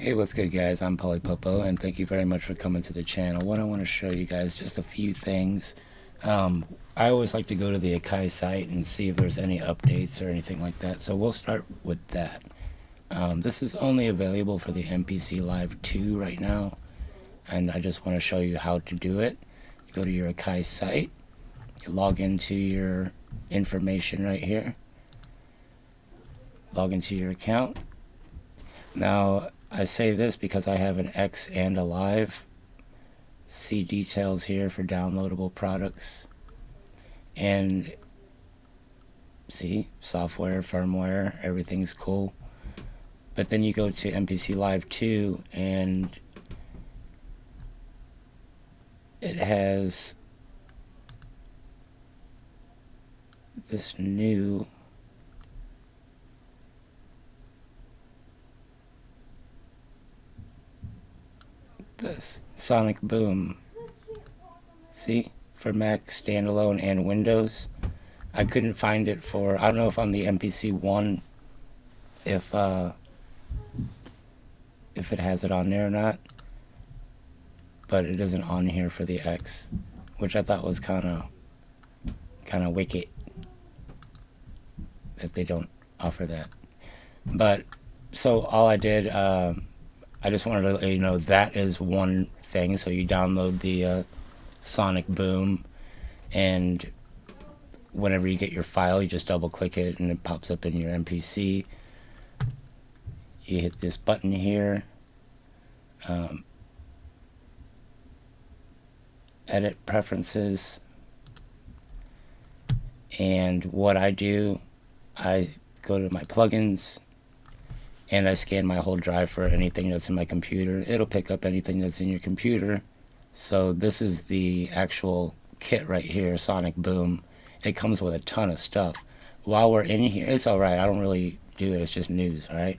Hey, what's good, guys? I'm Polypopo, and thank you very much for coming to the channel. What I want to show you guys, just a few things. I always like to go to the Akai site and see if there's any updates or anything like that, so we'll start with that. This is only available for the MPC Live 2 right now, and I just want to show you how to do it. You go to your Akai site, you log into your information right here, log into your account. Now, I say this because I have an X and a Live. See details here for downloadable products. And see, software, firmware, everything's cool. But then you go to MPC Live 2 and it has this new Sonic Boom. See, for Mac standalone and Windows. I couldn't find it for, I don't know if on the MPC One if it has it on there or not, but it isn't on here for the X, which I thought was kind of wicked that they don't offer that. But so all I did, I just wanted to let you know that is one thing. So you download the Sonic Boom, and whenever you get your file, you just double click it and it pops up in your MPC. You hit this button here, edit preferences, and what I do, I go to my plugins and I scan my whole drive for anything that's in my computer. It'll pick up anything that's in your computer. So this is the actual kit right here, Sonic Boom. It comes with a ton of stuff. While we're in here, it's alright, I don't really do it, it's just news, alright?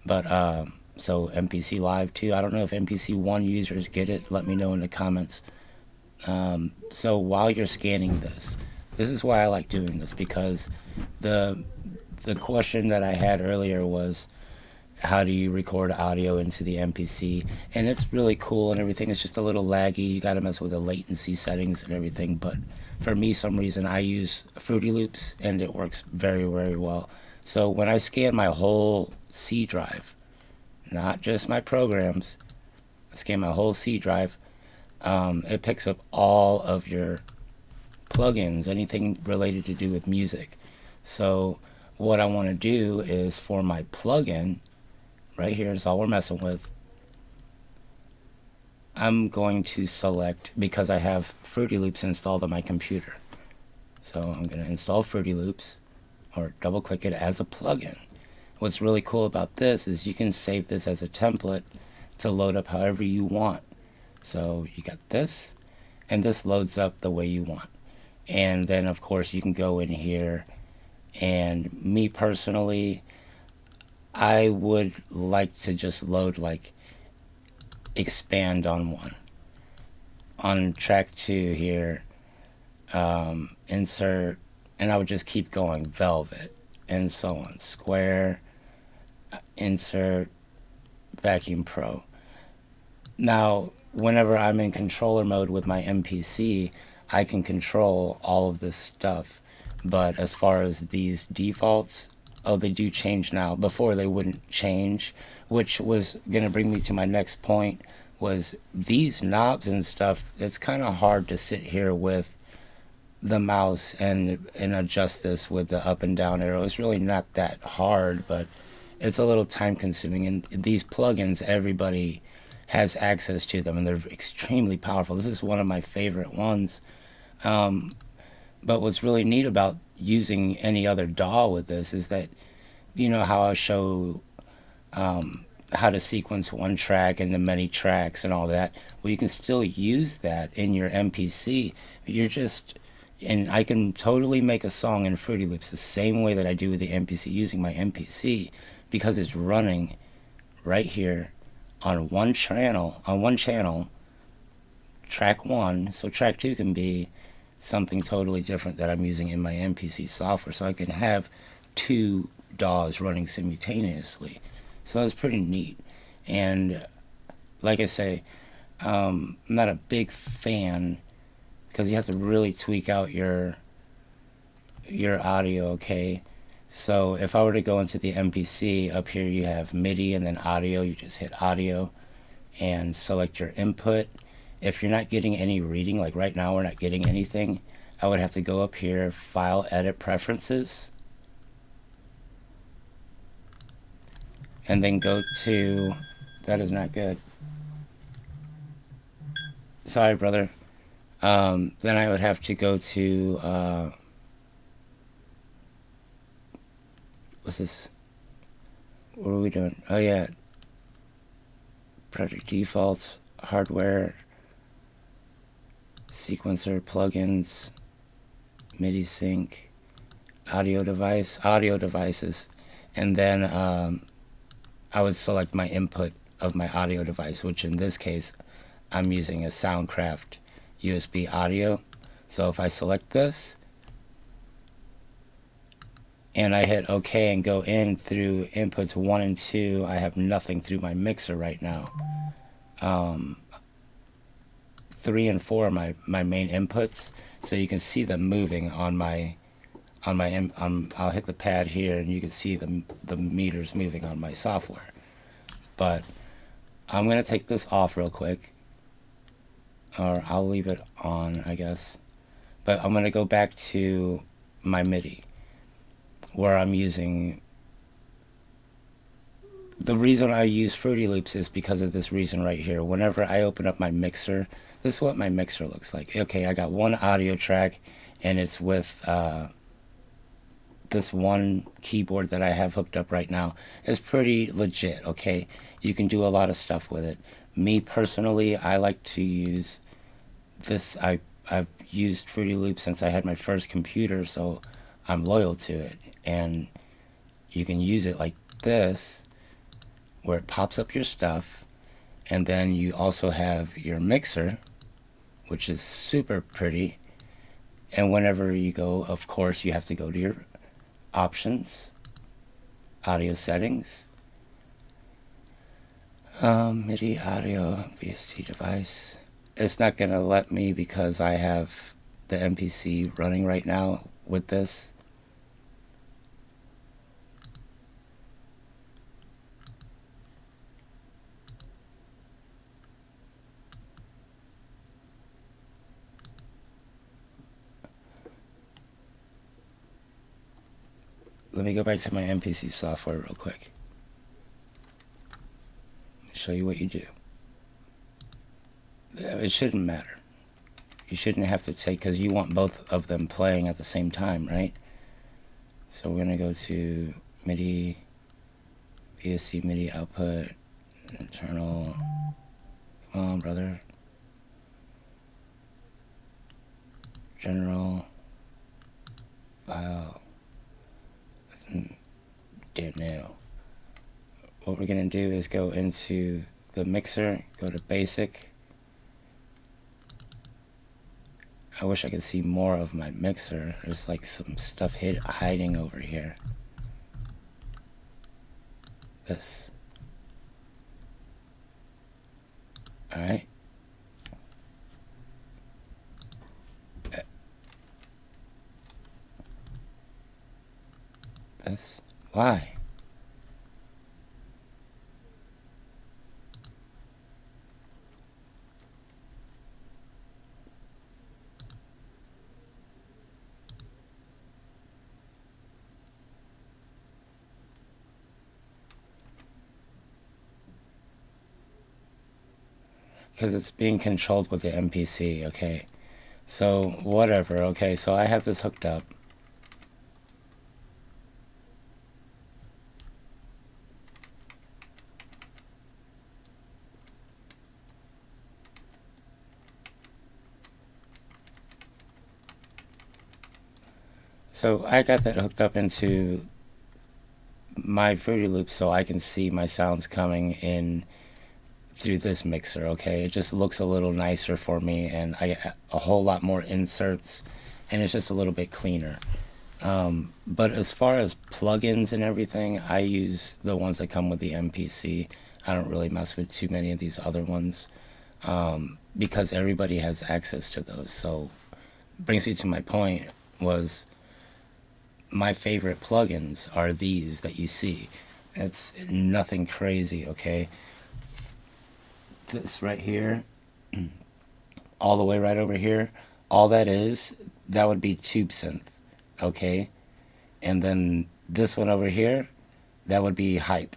But, so MPC Live 2, I don't know if MPC One users get it, let me know in the comments. So while you're scanning this is why I like doing this, because the question that I had earlier was, how do you record audio into the MPC? And it's really cool and everything. It's just a little laggy. You gotta mess with the latency settings and everything. But for me, some reason, I use Fruity Loops and it works very, very well. So when I scan my whole C drive, not just my programs, I scan my whole C drive, it picks up all of your plugins, anything related to do with music. So what I want to do is, for my plugin, right here is all we're messing with, I'm going to select, because I have Fruity Loops installed on my computer. So I'm going to install Fruity Loops, or double click it as a plugin. What's really cool about this is you can save this as a template to load up however you want. So you got this, and this loads up the way you want. And then of course you can go in here, and me personally, I would like to just load, like, expand on one. On track 2 here, insert, and I would just keep going, velvet, and so on. Square, insert, vacuum pro. Now, whenever I'm in controller mode with my MPC, I can control all of this stuff. But as far as these defaults, oh, they do change now. Before they wouldn't change, which was gonna bring me to my next point, was these knobs and stuff. It's kind of hard to sit here with the mouse and adjust this with the up and down arrow. It's really not that hard, but it's a little time consuming. And these plugins, everybody has access to them, and they're extremely powerful. This is one of my favorite ones. But what's really neat about using any other DAW with this is that, you know how I show how to sequence one track into many tracks and all that. Well, you can still use that in your MPC. You're just, and I can totally make a song in Fruity Loops the same way that I do with the MPC, using my MPC, because it's running right here on one channel, track 1. So track 2 can be something totally different that I'm using in my MPC software, so I can have 2 DAWs running simultaneously. So it's pretty neat. And like I say, I'm not a big fan because you have to really tweak out your audio, okay? So if I were to go into the MPC, up here you have MIDI and then audio. You just hit audio and select your input. If you're not getting any reading, like right now we're not getting anything, I would have to go up here, File, Edit Preferences, and then go to, that is not good. Sorry, brother. Then I would have to go to, what's this? What are we doing? Oh yeah, project defaults, hardware, sequencer, plugins, MIDI sync, audio devices, and then I would select my input of my audio device, which in this case I'm using a Soundcraft USB audio. So if I select this and I hit OK and go in through inputs 1 and 2, I have nothing through my mixer right now. 3 and 4 are my main inputs, so you can see them moving on my I'll hit the pad here and you can see the meters moving on my software. But I'm gonna take this off real quick, or I'll leave it on, I guess. But I'm gonna go back to my MIDI, where I'm using, the reason I use Fruity Loops is because of this reason right here. Whenever I open up my mixer, this is what my mixer looks like. Okay, I got one audio track and it's with this one keyboard that I have hooked up right now. It's pretty legit, okay? You can do a lot of stuff with it. Me personally, I like to use this. I've used Fruity Loops since I had my first computer, so I'm loyal to it. And you can use it like this, where it pops up your stuff, and then you also have your mixer, which is super pretty. And whenever you go, of course, you have to go to your options, audio settings, MIDI audio, VST device. It's not gonna let me because I have the MPC running right now with this. Let me go back to my MPC software real quick. Show you what you do. It shouldn't matter. You shouldn't have to take, because you want both of them playing at the same time, right? So we're gonna go to MIDI, VST MIDI output, internal. Come on, brother. General, file. Damn now. What we're gonna do is go into the mixer, go to basic. I wish I could see more of my mixer. There's like some stuff hiding over here. This. Alright. This. Why? Because it's being controlled with the MPC, okay? So, whatever, okay? So I have this hooked up. So I got that hooked up into my Fruity Loops so I can see my sounds coming in through this mixer, okay? It just looks a little nicer for me, and I get a whole lot more inserts, and it's just a little bit cleaner. But as far as plugins and everything, I use the ones that come with the MPC. I don't really mess with too many of these other ones, because everybody has access to those. So brings me to my point was my favorite plugins are these that you see. It's nothing crazy, okay? This right here, all the way right over here, all that is, that would be tube synth, okay? And then this one over here, that would be hype.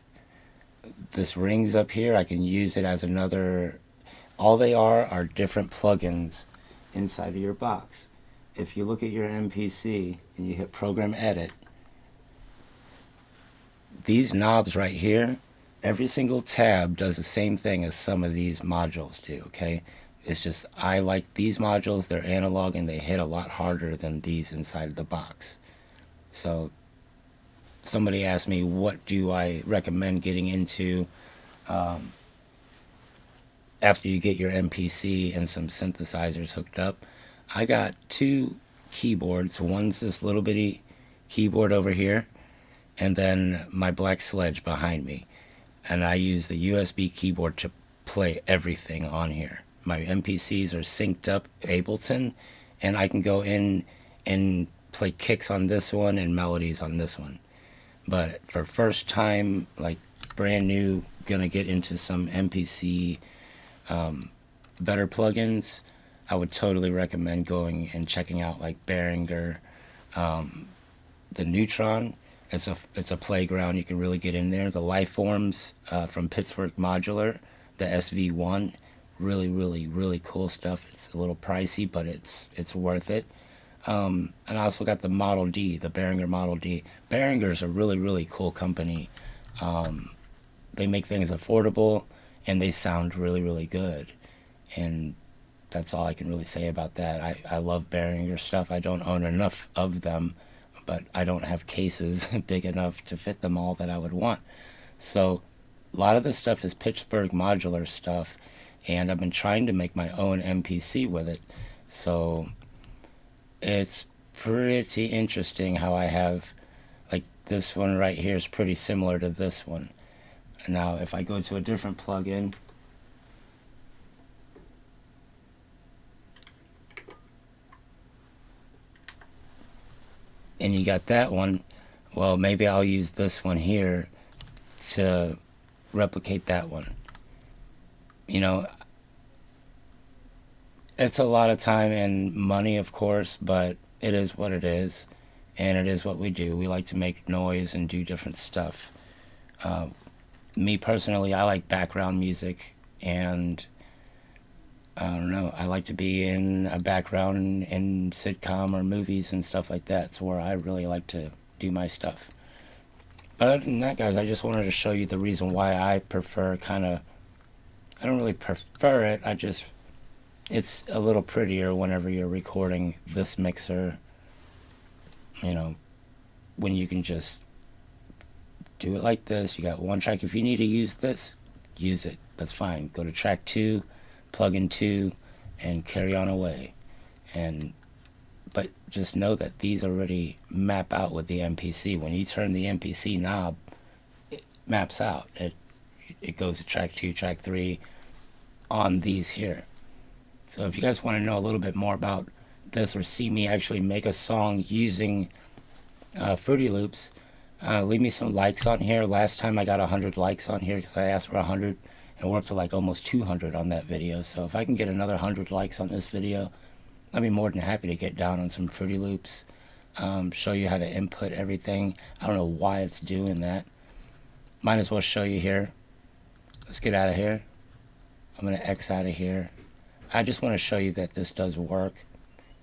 This rings up here, I can use it as another, all they are different plugins inside of your box. If you look at your MPC and you hit program edit, these knobs right here, every single tab does the same thing as some of these modules do, okay? It's just, I like these modules, they're analog and they hit a lot harder than these inside of the box. So somebody asked me, what do I recommend getting into after you get your MPC and some synthesizers hooked up? I got two keyboards. One's this little bitty keyboard over here, and then my black sledge behind me. And I use the USB keyboard to play everything on here. My MPCs are synced up Ableton, and I can go in and play kicks on this one and melodies on this one. But for first time, like brand new, gonna get into some MPC better plugins, I would totally recommend going and checking out like Behringer, the Neutron. It's a playground. You can really get in there. The Lifeforms from Pittsburgh Modular, the SV1, really cool stuff. It's a little pricey, but it's worth it. And I also got the Model D, the Behringer Model D. Behringer's a really cool company. They make things affordable and they sound really good. And that's all I can really say about that. I love Behringer stuff. I don't own enough of them, but I don't have cases big enough to fit them all that I would want. So a lot of this stuff is Pittsburgh Modular stuff, and I've been trying to make my own MPC with it. So it's pretty interesting how I have, like this one right here is pretty similar to this one. Now if I go to a different plugin, and you got that one, well, maybe I'll use this one here to replicate that one. You know, it's a lot of time and money, of course, but it is what it is, and it is what we do. We like to make noise and do different stuff. Me personally, I like background music, and I don't know, I like to be in a background in sitcom or movies and stuff like that. It's where I really like to do my stuff. But other than that, guys, I just wanted to show you the reason why I prefer I don't really prefer it, it's a little prettier whenever you're recording this mixer, you know, when you can just do it like this. You got one track. If you need to use this, use it. That's fine. Go to track 2, plug in 2, and carry on away. But just know that these already map out with the MPC. When you turn the MPC knob, it maps out. It goes to track 2, track 3 on these here. So if you guys want to know a little bit more about this or see me actually make a song using Fruity Loops, leave me some likes on here. Last time I got 100 likes on here because I asked for 100, and we're up to like almost 200 on that video. So if I can get another 100 likes on this video, I'd be more than happy to get down on some Fruity Loops, show you how to input everything. I don't know why it's doing that. Might as well show you here. Let's get out of here. I'm going to X out of here. I just want to show you that this does work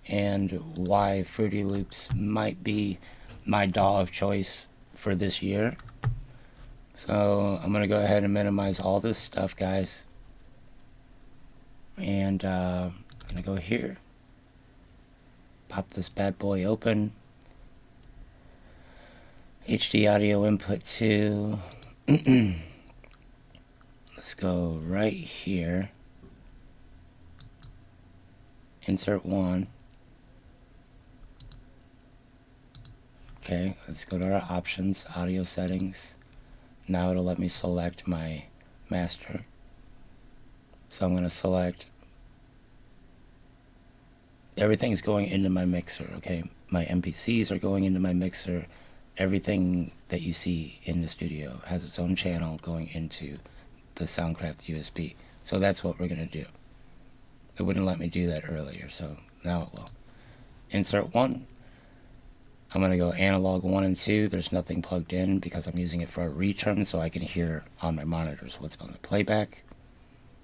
and why Fruity Loops might be my DAW of choice for this year. So I'm going to go ahead and minimize all this stuff, guys. And I'm going to go here. Pop this bad boy open. HD audio input 2. Let's go right here. Insert 1. Okay, let's go to our options, audio settings. Now it'll let me select my master. So I'm going to select, everything's going into my mixer, okay? My MPCs are going into my mixer. Everything that you see in the studio has its own channel going into the Soundcraft USB. So that's what we're going to do. It wouldn't let me do that earlier, so now it will. Insert 1. I'm going to go analog 1 and 2. There's nothing plugged in because I'm using it for a return so I can hear on my monitors what's on the playback.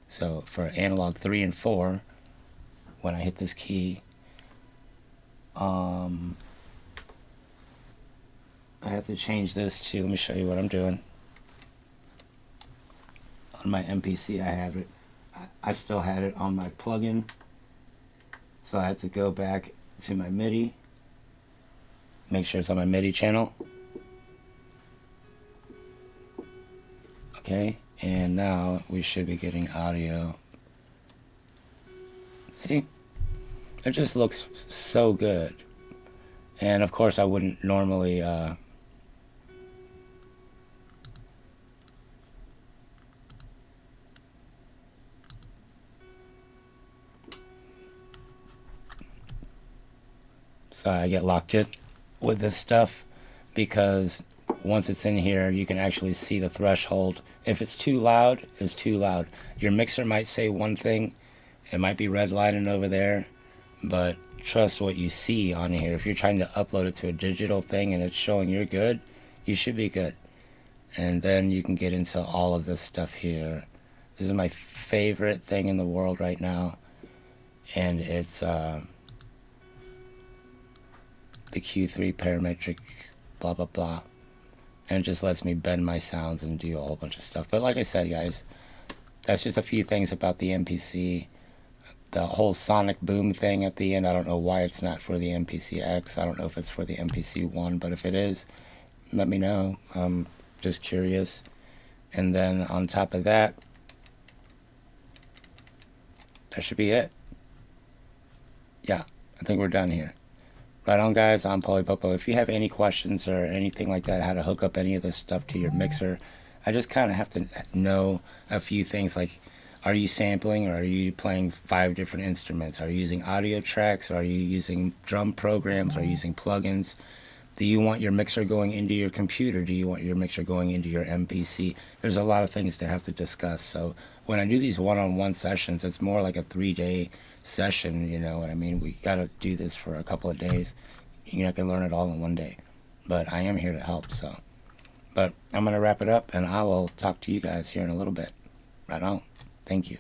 So for analog 3 and 4, when I hit this key, I have to change this to, let me show you what I'm doing. On my MPC I have it, I still had it on my plugin, so I had to go back to my MIDI, make sure it's on my MIDI channel. Okay, and now we should be getting audio. See, it just looks so good. And of course I wouldn't normally sorry, I get locked in with this stuff because once it's in here you can actually see the threshold. If it's too loud, it's too loud. Your mixer might say one thing, it might be redlining over there, but trust what you see on here. If you're trying to upload it to a digital thing and it's showing you're good, you should be good. And then you can get into all of this stuff here. This is my favorite thing in the world right now, and it's the Q3 parametric blah blah blah, and it just lets me bend my sounds and do a whole bunch of stuff. But like I said, guys, that's just a few things about the MPC. The whole sonic boom thing at the end, I don't know why it's not for the MPC X. I don't know if it's for the MPC One, but if it is, let me know. I'm just curious. And then on top of that, that should be it. Yeah, I think we're done here. Right on, guys. I'm Polypopo. If you have any questions or anything like that, how to hook up any of this stuff to your mixer, I just kind of have to know a few things, like, are you sampling, or are you playing 5 different instruments? Are you using audio tracks? Are you using drum programs? Are you using plugins? Do you want your mixer going into your computer? Do you want your mixer going into your MPC? There's a lot of things to have to discuss. So when I do these one-on-one sessions, it's more like a 3-day session, you know what I mean? We got to do this for a couple of days. You're not going to learn it all in one day. But I am here to help, so. But I'm going to wrap it up, and I will talk to you guys here in a little bit. Right on. Thank you.